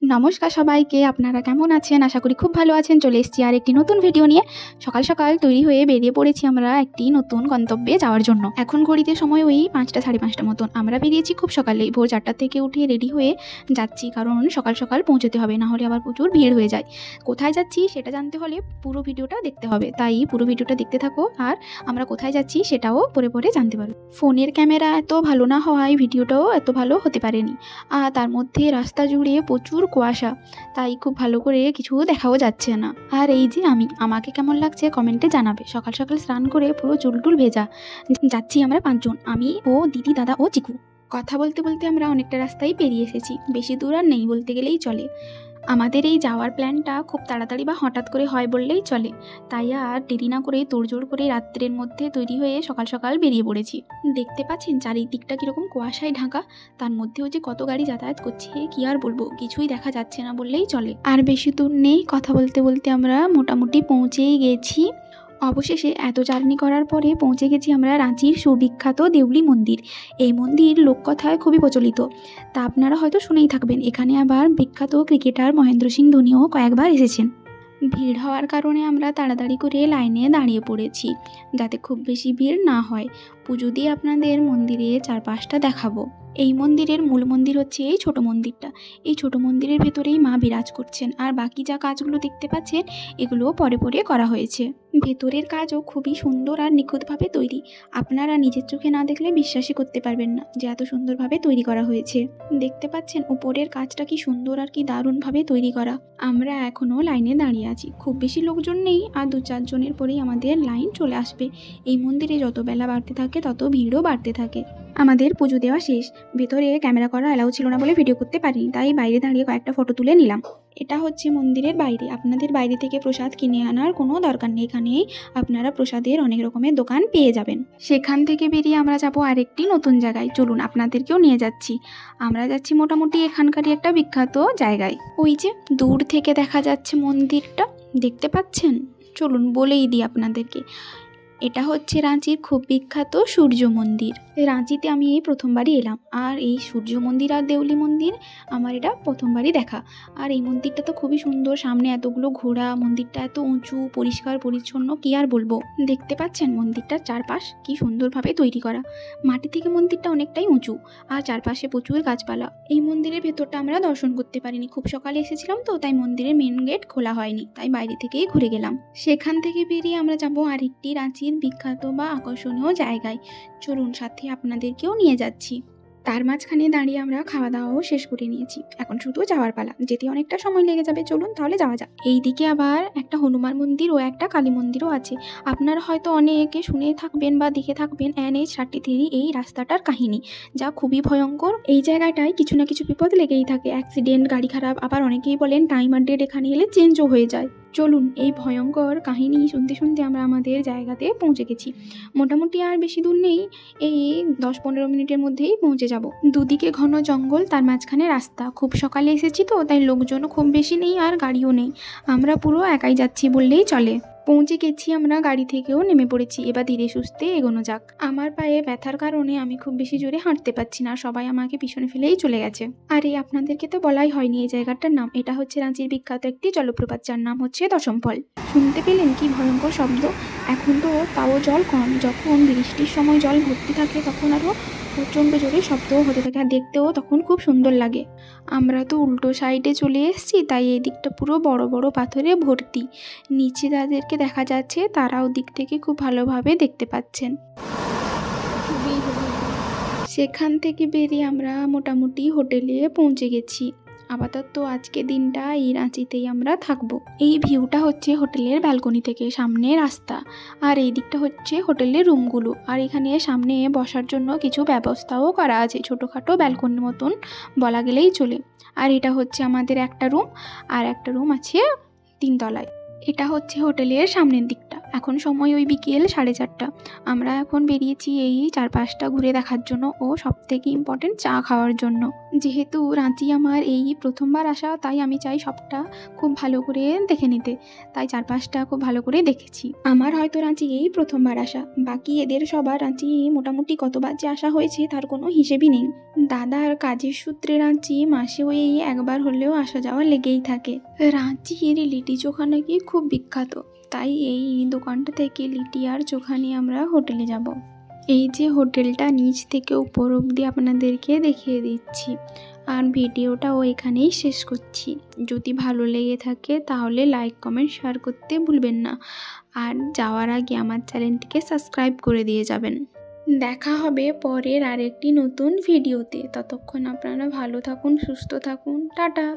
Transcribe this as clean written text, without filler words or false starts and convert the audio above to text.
নমস্কার সবাইকে, আপনারা কেমন আছেন? আশা করি খুব ভালো আছেন। চলে এসেছি আর একটি নতুন ভিডিও নিয়ে। সকাল সকাল তৈরি হয়ে বেরিয়ে পড়েছি আমরা একটি নতুন গন্তব্যে যাওয়ার জন্য। এখন ঘড়িতে সময় ওই 5টা 5:30 মতন। আমরা বেরিয়েছি খুব সকালেই, ভোর 4টা থেকে উঠে রেডি হয়ে যাচ্ছি, কারণ সকাল সকাল পৌঁছতে হবে, না হলে আবার প্রচুর ভিড় হয়ে যায়। কোথায় যাচ্ছি সেটা জানতে হলে পুরো ভিডিওটা দেখতে হবে, তাই পুরো ভিডিওটা দেখতে থাকো আর আমরা কোথায় যাচ্ছি সেটাও পরে পরে জানতে পারো। ফোনের ক্যামেরা এত ভালো না হওয়ায় ভিডিওটাও এত ভালো হতে পারেনি, আর তার মধ্যে রাস্তা জুড়ে প্রচুর কুয়াশা, তাই খুব ভালো করে কিছু দেখাও যাচ্ছে না। আর এই যে আমাকে কেমন লাগছে কমেন্টে জানাবে। সকাল সকাল স্নান করে পুরো চুলটুল ভেজা। যাচ্ছি আমরা 5 জন, আমি ও দিদি, দাদা ও চিকু। কথা বলতে বলতে আমরা অনেকটা রাস্তায় পেরিয়ে এসেছি, বেশি দূর আর নেই বলতে গেলেই চলে। আমাদের এই যাওয়ার প্ল্যানটা খুব তাড়াতাড়ি বা হঠাৎ করে হয় বললেই চলে, তাই আর দেরি না করে তোড়জোড় করে রাত্রের মধ্যে তৈরি হয়ে সকাল সকাল বেরিয়ে পড়েছি। দেখতে পাচ্ছেন চারিদিকটা কীরকম কুয়াশায় ঢাকা, তার মধ্যেও যে কত গাড়ি যাতায়াত করছে কি আর বলবো, কিছুই দেখা যাচ্ছে না বললেই চলে। আর বেশি দূর নেই, কথা বলতে বলতে আমরা মোটামুটি পৌঁছেই গেছি। অবশেষে এত জার্নি করার পরে পৌঁছে গেছি আমরা রাঁচির সুবিখ্যাত দেউলি মন্দির। এই মন্দির লোককথায় খুবই প্রচলিত, তা আপনারা হয়তো শুনেই থাকবেন। এখানে আবার বিখ্যাত ক্রিকেটার মহেন্দ্র সিং ধোনিও কয়েকবার এসেছেন। ভিড় হওয়ার কারণে আমরা তাড়াতাড়ি করে লাইনে দাঁড়িয়ে পড়েছি, যাতে খুব বেশি ভিড় না হয়। পুজো দিয়ে আপনাদের মন্দিরে চারপাশটা দেখাবো। এই মন্দিরের মূল মন্দির হচ্ছে এই ছোট মন্দিরটা। এই ছোট মন্দিরের ভেতরেই মা বিরাজ করছেন, আর বাকি যা কাজগুলো দেখতে পাচ্ছেন এগুলোও পরে পরে করা হয়েছে। ভেতরের কাজও খুবই সুন্দর আর নিখুঁতভাবে তৈরি। আপনারা নিজের চোখে না দেখলে বিশ্বাসই করতে পারবেন না যে এত সুন্দরভাবে তৈরি করা হয়েছে। দেখতে পাচ্ছেন উপরের কাজটা কি সুন্দর আর কি দারুণভাবে তৈরি করা। আমরা এখনও লাইনে দাঁড়িয়ে আছি, খুব বেশি লোকজন নেই, আর 2-4 জনের পরেই আমাদের লাইন চলে আসবে। এই মন্দিরে যত বেলা বাড়তে থাকে তত ভিড়ও বাড়তে থাকে। আমাদের পুজো দেওয়া শেষ। ভেতরে ক্যামেরা করা অ্যালাউ ছিল না বলে ভিডিও করতে পারিনি, তাই বাইরে দাঁড়িয়ে কয়েকটা ফটো তুলে নিলাম। এটা হচ্ছে মন্দিরের বাইরে। আপনাদের বাইরে থেকে প্রসাদ কিনে আনার কোনো দরকার নেই, এখানেই আপনারা প্রসাদের অনেক রকমের দোকান পেয়ে যাবেন। সেখান থেকে বেরিয়ে আমরা যাব আরেকটি নতুন জায়গায়। চলুন আপনাদেরকেও নিয়ে যাচ্ছি। আমরা যাচ্ছি মোটামুটি এখানকারই একটা বিখ্যাত জায়গায়। ওই যে দূর থেকে দেখা যাচ্ছে মন্দিরটা, দেখতে পাচ্ছেন? চলুন বলেই দিই আপনাদেরকে, এটা হচ্ছে রাঁচির খুব বিখ্যাত সূর্য মন্দির। রাঁচিতে আমি এই প্রথমবারই এলাম, আর এই সূর্য মন্দির আর দেউলি মন্দির আমার এটা প্রথমবারই দেখা। আর এই মন্দিরটা তো খুবই সুন্দর, সামনে এতগুলো ঘোড়া, মন্দিরটা এত উঁচু, পরিষ্কার পরিচ্ছন্ন, কি আর বলবো। দেখতে পাচ্ছেন মন্দিরটার চারপাশ কি সুন্দরভাবে তৈরি করা। মাটি থেকে মন্দিরটা অনেকটাই উঁচু, আর চারপাশে প্রচুর গাছপালা। এই মন্দিরের ভেতরটা আমরা দর্শন করতে পারিনি, খুব সকালে এসেছিলাম তো, তাই মন্দিরের মেন গেট খোলা হয়নি, তাই বাইরে থেকেই ঘুরে গেলাম। সেখান থেকে বেরিয়ে আমরা যাবো আরেকটি রাঁচির বিখ্যাত বা আকর্ষণীয় জায়গায়। চলুন সাথে আপনাদেরকেও নিয়ে যাচ্ছি। তার মাঝখানে দাঁড়িয়ে আমরা খাওয়া দাওয়াও শেষ করে নিয়েছি, এখন শুধু যাওয়ার পালা। যেতে অনেকটা সময় লেগে যাবে, চলুন তাহলে যাওয়া যাক। এইদিকে আবার একটা হনুমান মন্দির ও একটা কালী মন্দিরও আছে। আপনারা হয়তো অনেকে শুনে থাকবেন বা দেখে থাকবেন NH-33 এই রাস্তাটার কাহিনী, যা খুবই ভয়ঙ্কর। এই জায়গাটায় কিছু না কিছু বিপদ লেগেই থাকে, অ্যাক্সিডেন্ট, গাড়ি খারাপ, আবার অনেকেই বলেন টাইম আর ডেট এখানে এলে চেঞ্জও হয়ে যায়। চলুন এই ভয়ঙ্কর কাহিনী শুনতে শুনতে আমরা আমাদের জায়গাতে পৌঁছে গেছি। মোটামুটি আর বেশি দূর নেই, এই 10-15 মিনিটের মধ্যেই পৌঁছে যাব। দুদিকে ঘন জঙ্গল, তার মাঝখানে রাস্তা। খুব সকালে এসেছি তো, তাই লোকজনও খুব বেশি নেই আর গাড়িও নেই, আমরা পুরো একাই যাচ্ছি বললেই চলে। পৌঁছে গেছি আমরা, গাড়ি থেকেও নেমে পড়েছি। এবার ধীরে সুস্থে এগোনো যাক। আমার পায়ে ব্যথার কারণে আমি খুব বেশি জোরে হাঁটতে পারছি না, সবাই আমাকে পিছনে ফেলেই চলে গেছে। আর এই আপনাদেরকে তো বলাই হয়নি এই জায়গাটার নাম। এটা হচ্ছে রাঁচির বিখ্যাত একটি জলপ্রপাত, যার নাম হচ্ছে দশমফল। শুনতে পেলেন কি ভয়ঙ্কর শব্দ? এখন তো তাও জল কম, যখন বৃষ্টির সময় জল ভর্তি থাকে তখন আরও প্রচণ্ড জোরে শব্দও হতে থাকে, আর দেখতেও তখন খুব সুন্দর লাগে। আমরা তো উল্টো সাইডে চলে এসেছি, তাই এই দিকটা পুরো বড় বড় পাথরে ভর্তি। নিচে যাদেরকে দেখা যাচ্ছে তারাও দিক থেকে খুব ভালোভাবে দেখতে পাচ্ছেন। সেখান থেকে বেরিয়ে আমরা মোটামুটি হোটেলে পৌঁছে গেছি। আপাতত আজকে দিনটা এই রাঁচিতেই আমরা থাকবো। এই ভিউটা হচ্ছে হোটেলের ব্যালকনি থেকে, সামনে রাস্তা, আর এই দিকটা হচ্ছে হোটেলের রুমগুলো। আর এখানে সামনে বসার জন্য কিছু ব্যবস্থাও করা আছে, ছোটোখাটো ব্যালকনির মতন বলা গেলেই চলে। আর এটা হচ্ছে আমাদের একটা রুম, আর একটা রুম আছে 3 তলায়। এটা হচ্ছে হোটেলের সামনের দিকটা। এখন সময় ওই বিকেল 4:30। আমরা এখন বেরিয়েছি এই চারপাশটা ঘুরে দেখার জন্য ও সবথেকে ইম্পর্টেন্ট চা খাওয়ার জন্য। যেহেতু রাঁচি আমার এই প্রথমবার আসা, তাই আমি চাই সবটা খুব ভালো করে দেখে নিতে, তাই চারপাশটা খুব ভালো করে দেখেছি। আমার হয়তো রাঁচি এই প্রথমবার আসা, বাকি এদের সবার রাঁচি মোটামুটি কতবার যে আসা হয়েছে তার কোনো হিসেবই নেই। দাদার কাজের সূত্রে রাঁচি মাসে ওই একবার হলেও আসা যাওয়া লেগেই থাকে। রাঁচির লিটি চোখা নাকি খুব বিখ্যাত, তাই এই দোকানটা থেকে লিটি আর চোখা নিয়ে আমরা হোটেলে যাব। এই যে হোটেলটা নিচ থেকে উপর অবধি আপনাদেরকে দেখিয়ে দিচ্ছি, আর ভিডিওটাও এখানেই শেষ করছি। যদি ভালো লেগে থাকে তাহলে লাইক কমেন্ট শেয়ার করতে ভুলবেন না, আর যাওয়ার আগে আমার চ্যানেলটিকে সাবস্ক্রাইব করে দিয়ে যাবেন। দেখা হবে পরের আরেকটি নতুন ভিডিওতে। ততক্ষণ আপনারা ভালো থাকুন, সুস্থ থাকুন, টাটা।